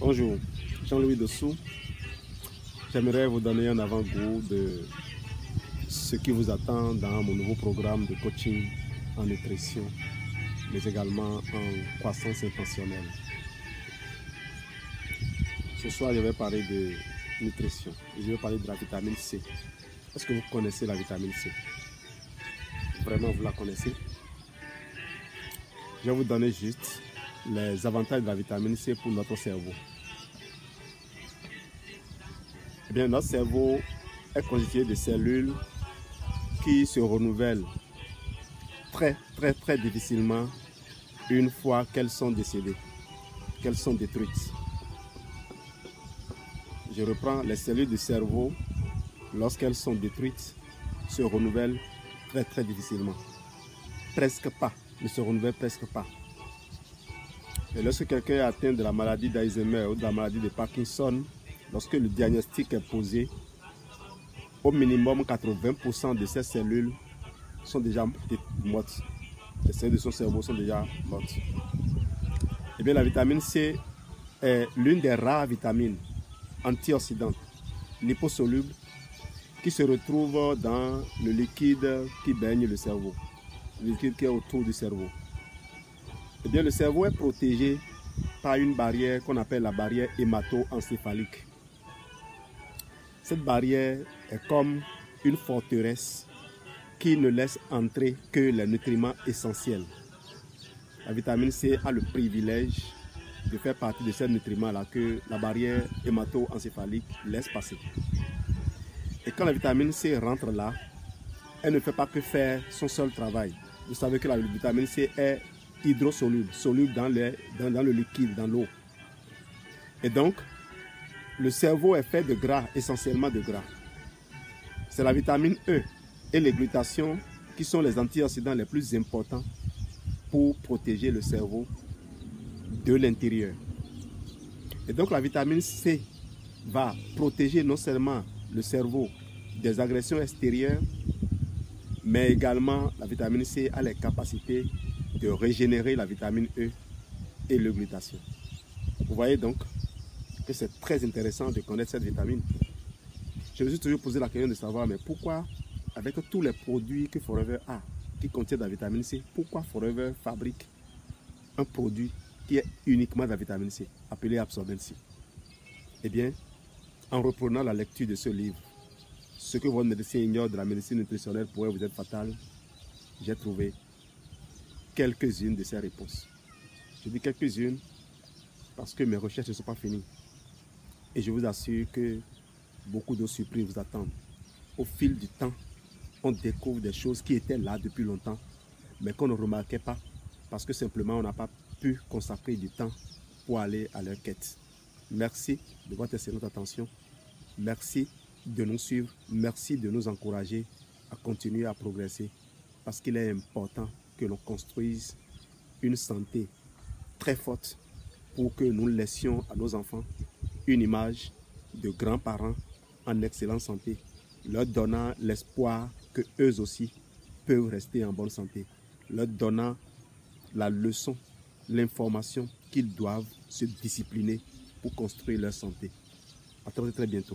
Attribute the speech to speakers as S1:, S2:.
S1: Bonjour, Jean-Louis Dessous. J'aimerais vous donner un avant-goût de ce qui vous attend dans mon nouveau programme de coaching en nutrition, mais également en croissance intentionnelle. Ce soir, je vais parler de nutrition et je vais parler de la vitamine C. Est-ce que vous connaissez la vitamine C? Vraiment, vous la connaissez? Je vais vous donner juste les avantages de la vitamine C pour notre cerveau. Eh bien, notre cerveau est constitué de cellules qui se renouvellent très difficilement une fois qu'elles sont décédées, qu'elles sont détruites. Je reprends, les cellules du cerveau, lorsqu'elles sont détruites, se renouvellent très difficilement. Presque pas, ne se renouvellent presque pas. Et lorsque quelqu'un est atteint de la maladie d'Alzheimer ou de la maladie de Parkinson, lorsque le diagnostic est posé, au minimum 80% de ces cellules sont déjà mortes. Les cellules de son cerveau sont déjà mortes. Eh bien, la vitamine C est l'une des rares vitamines antioxydantes, liposolubles, qui se retrouve dans le liquide qui baigne le cerveau, le liquide qui est autour du cerveau. Eh bien, le cerveau est protégé par une barrière qu'on appelle la barrière hémato-encéphalique. Cette barrière est comme une forteresse qui ne laisse entrer que les nutriments essentiels. La vitamine C a le privilège de faire partie de ces nutriments-là que la barrière hémato-encéphalique laisse passer. Et quand la vitamine C rentre là, elle ne fait pas que faire son seul travail. Vous savez que la vitamine C est hydrosoluble, soluble dans le liquide, dans l'eau. Et donc, le cerveau est fait de gras, essentiellement de gras. C'est la vitamine E et les glutations qui sont les antioxydants les plus importants pour protéger le cerveau de l'intérieur. Et donc la vitamine C va protéger non seulement le cerveau des agressions extérieures, mais également la vitamine C a les capacités de régénérer la vitamine E et le glutathion. Vous voyez donc que c'est très intéressant de connaître cette vitamine. Je me suis toujours posé la question de savoir, mais pourquoi, avec tous les produits que Forever a, qui contiennent de la vitamine C, pourquoi Forever fabrique un produit qui est uniquement de la vitamine C, appelé Absorbent C? Eh bien, en reprenant la lecture de ce livre, ce que votre médecin ignore de la médecine nutritionnelle pourrait vous être fatal, j'ai trouvé quelques-unes de ces réponses. Je dis quelques-unes parce que mes recherches ne sont pas finies. Et je vous assure que beaucoup de surprises vous attendent. Au fil du temps, on découvre des choses qui étaient là depuis longtemps, mais qu'on ne remarquait pas parce que simplement on n'a pas pu consacrer du temps pour aller à leur quête. Merci de votre excellente attention. Merci de nous suivre. Merci de nous encourager à continuer à progresser parce qu'il est important que l'on construise une santé très forte pour que nous laissions à nos enfants une image de grands-parents en excellente santé, leur donnant l'espoir que eux aussi peuvent rester en bonne santé, leur donnant la leçon, l'information qu'ils doivent se discipliner pour construire leur santé. À très bientôt.